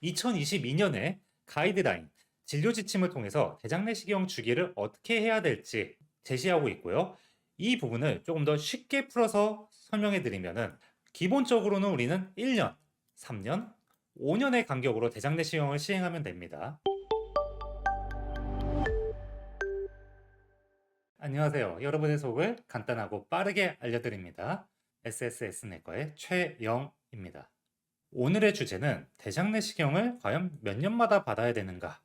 2022년에 가이드라인, 진료 지침을 통해서 대장내시경 주기를 어떻게 해야 될지 제시하고 있고요. 이 부분을 조금 더 쉽게 풀어서 설명해 드리면은 기본적으로는 우리는 1년, 3년, 5년의 간격으로 대장내시경을 시행하면 됩니다. 안녕하세요. 여러분의 속을 간단하고 빠르게 알려드립니다. SSS 내과의 최영입니다. 오늘의 주제는 대장내시경을 과연 몇 년마다 받아야 되는가?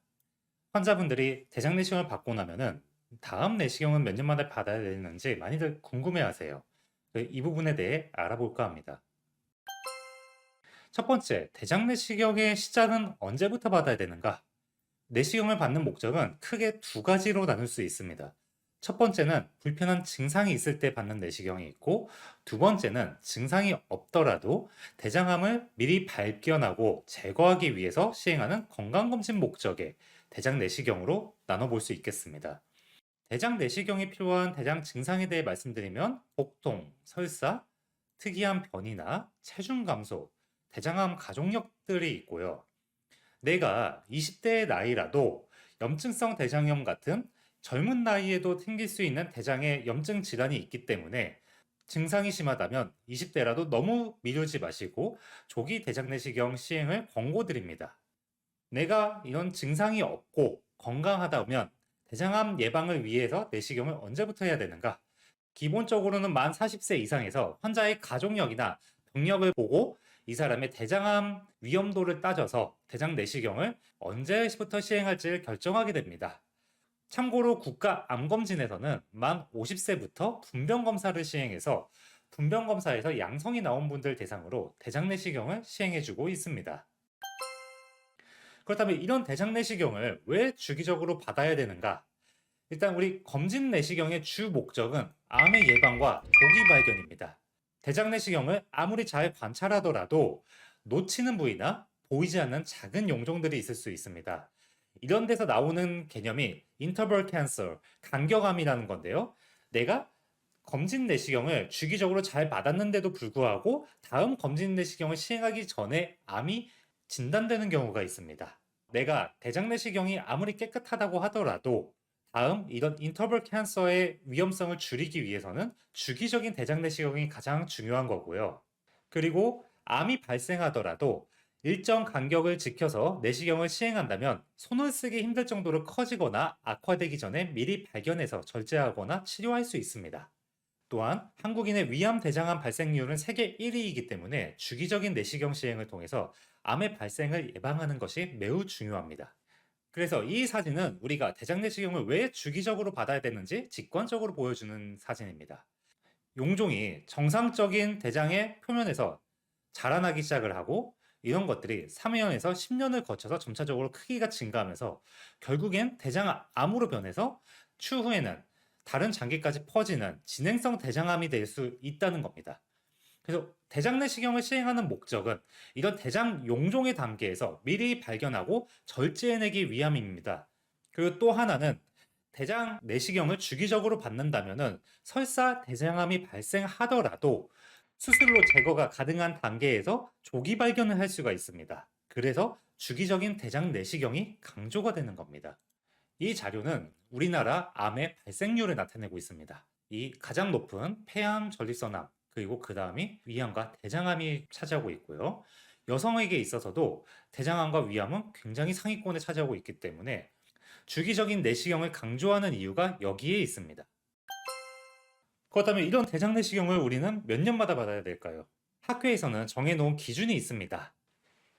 환자분들이 대장내시경을 받고 나면은 다음 내시경은 몇 년마다 받아야 되는지 많이들 궁금해하세요. 이 부분에 대해 알아볼까 합니다. 첫 번째, 대장내시경의 시작은 언제부터 받아야 되는가? 내시경을 받는 목적은 크게 두 가지로 나눌 수 있습니다. 첫 번째는 불편한 증상이 있을 때 받는 내시경이 있고, 두 번째는 증상이 없더라도 대장암을 미리 발견하고 제거하기 위해서 시행하는 건강검진 목적의 대장 내시경으로 나눠볼 수 있겠습니다. 대장 내시경이 필요한 대장 증상에 대해 말씀드리면 복통, 설사, 특이한 변이나 체중 감소, 대장암 가족력들이 있고요. 내가 20대의 나이라도 염증성 대장염 같은 젊은 나이에도 생길 수 있는 대장의 염증 질환이 있기 때문에 증상이 심하다면 20대라도 너무 미루지 마시고 조기 대장 내시경 시행을 권고드립니다. 내가 이런 증상이 없고 건강하다면 대장암 예방을 위해서 내시경을 언제부터 해야 되는가? 기본적으로는 만 40세 이상에서 환자의 가족력이나 병력을 보고 이 사람의 대장암 위험도를 따져서 대장 내시경을 언제부터 시행할지를 결정하게 됩니다. 참고로 국가암검진에서는 만 50세부터 분변검사를 시행해서 분변검사에서 양성이 나온 분들 대상으로 대장 내시경을 시행해주고 있습니다. 그렇다면 이런 대장 내시경을 왜 주기적으로 받아야 되는가? 일단 우리 검진 내시경의 주 목적은 암의 예방과 조기 발견입니다. 대장 내시경을 아무리 잘 관찰하더라도 놓치는 부위나 보이지 않는 작은 용종들이 있을 수 있습니다. 이런 데서 나오는 개념이 인터벌 캔서, 간격암이라는 건데요. 내가 검진 내시경을 주기적으로 잘 받았는데도 불구하고 다음 검진 내시경을 시행하기 전에 암이 진단되는 경우가 있습니다. 내가 대장 내시경이 아무리 깨끗하다고 하더라도 다음 이런 인터벌 캔서의 위험성을 줄이기 위해서는 주기적인 대장 내시경이 가장 중요한 거고요. 그리고 암이 발생하더라도 일정 간격을 지켜서 내시경을 시행한다면 손을 쓰기 힘들 정도로 커지거나 악화되기 전에 미리 발견해서 절제하거나 치료할 수 있습니다. 또한 한국인의 위암 대장암 발생률은 세계 1위이기 때문에 주기적인 내시경 시행을 통해서 암의 발생을 예방하는 것이 매우 중요합니다. 그래서 이 사진은 우리가 대장 내시경을 왜 주기적으로 받아야 되는지 직관적으로 보여주는 사진입니다. 용종이 정상적인 대장의 표면에서 자라나기 시작을 하고 이런 것들이 3년에서 10년을 거쳐서 점차적으로 크기가 증가하면서 결국엔 대장암으로 변해서 추후에는 다른 장기까지 퍼지는 진행성 대장암이 될 수 있다는 겁니다. 그래서 대장 내시경을 시행하는 목적은 이런 대장 용종의 단계에서 미리 발견하고 절제해내기 위함입니다. 그리고 또 하나는 대장 내시경을 주기적으로 받는다면은 설사 대장암이 발생하더라도 수술로 제거가 가능한 단계에서 조기 발견을 할 수가 있습니다. 그래서 주기적인 대장 내시경이 강조가 되는 겁니다. 이 자료는 우리나라 암의 발생률을 나타내고 있습니다. 이 가장 높은 폐암, 전립선암, 그리고 그 다음이 위암과 대장암이 차지하고 있고요. 여성에게 있어서도 대장암과 위암은 굉장히 상위권에 차지하고 있기 때문에 주기적인 내시경을 강조하는 이유가 여기에 있습니다. 그렇다면 이런 대장 내시경을 우리는 몇 년마다 받아야 될까요? 학회에서는 정해놓은 기준이 있습니다.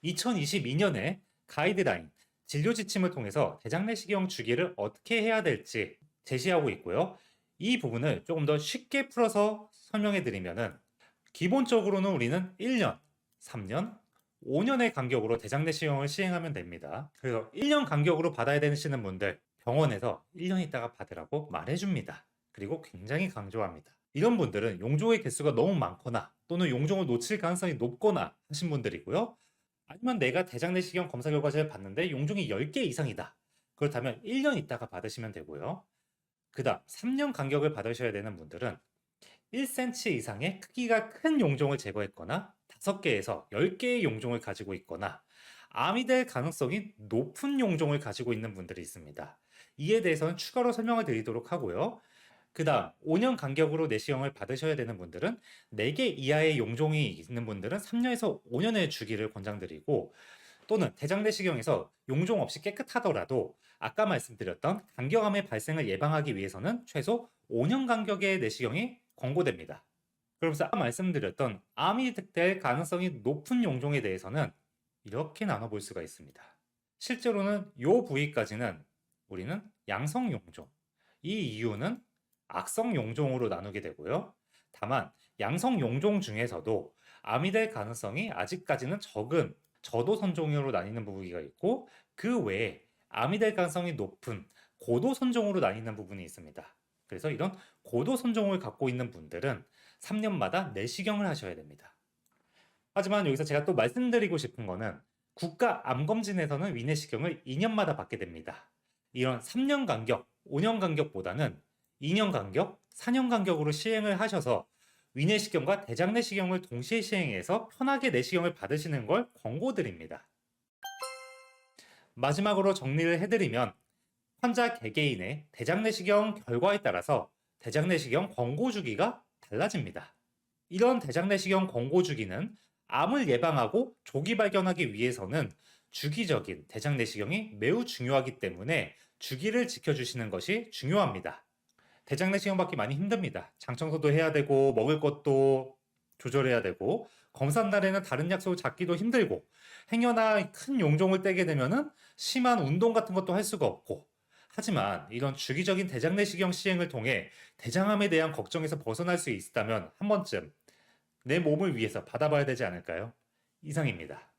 2022년에 가이드라인, 진료 지침을 통해서 대장 내시경 주기를 어떻게 해야 될지 제시하고 있고요. 이 부분을 조금 더 쉽게 풀어서 설명해 드리면은 기본적으로는 우리는 1년, 3년, 5년의 간격으로 대장 내시경을 시행하면 됩니다. 그래서 1년 간격으로 받아야 되시는 분들 병원에서 1년 있다가 받으라고 말해줍니다. 그리고 굉장히 강조합니다. 이런 분들은 용종의 개수가 너무 많거나 또는 용종을 놓칠 가능성이 높거나 하신 분들이고요. 아니면 내가 대장 내시경 검사 결과지를 봤는데 용종이 10개 이상이다. 그렇다면 1년 있다가 받으시면 되고요. 그 다음 3년 간격을 받으셔야 되는 분들은 1cm 이상의 크기가 큰 용종을 제거했거나 5개에서 10개의 용종을 가지고 있거나 암이 될 가능성이 높은 용종을 가지고 있는 분들이 있습니다. 이에 대해서는 추가로 설명을 드리도록 하고요. 그 다음 5년 간격으로 내시경을 받으셔야 되는 분들은 4개 이하의 용종이 있는 분들은 3년에서 5년의 주기를 권장드리고, 또는 대장 내시경에서 용종 없이 깨끗하더라도 아까 말씀드렸던 간경암의 발생을 예방하기 위해서는 최소 5년 간격의 내시경이 권고됩니다. 그러면서 아까 말씀드렸던 암이 될 가능성이 높은 용종에 대해서는 이렇게 나눠볼 수가 있습니다. 실제로는 이 부위까지는 우리는 양성 용종, 이 이유는 악성 용종으로 나누게 되고요. 다만 양성 용종 중에서도 암이 될 가능성이 아직까지는 적은 저도 선종으로 나뉘는 부위가 있고, 그 외에 암이 될 가능성이 높은 고도 선종으로 나뉘는 부분이 있습니다. 그래서 이런 고도 선종을 갖고 있는 분들은 3년마다 내시경을 하셔야 됩니다. 하지만 여기서 제가 또 말씀드리고 싶은 거는 국가 암검진에서는 위내시경을 2년마다 받게 됩니다. 이런 3년 간격, 5년 간격보다는 2년 간격, 4년 간격으로 시행을 하셔서 위내시경과 대장내시경을 동시에 시행해서 편하게 내시경을 받으시는 걸 권고드립니다. 마지막으로 정리를 해드리면 환자 개개인의 대장내시경 결과에 따라서 대장내시경 권고 주기가 달라집니다. 이런 대장내시경 권고 주기는 암을 예방하고 조기 발견하기 위해서는 주기적인 대장내시경이 매우 중요하기 때문에 주기를 지켜주시는 것이 중요합니다. 대장내시경 받기 많이 힘듭니다. 장청소도 해야 되고 먹을 것도 조절해야 되고 검사 날에는 다른 약속을 잡기도 힘들고 행여나 큰 용종을 떼게 되면은 심한 운동 같은 것도 할 수가 없고, 하지만 이런 주기적인 대장내시경 시행을 통해 대장암에 대한 걱정에서 벗어날 수 있다면 한 번쯤 내 몸을 위해서 받아봐야 되지 않을까요? 이상입니다.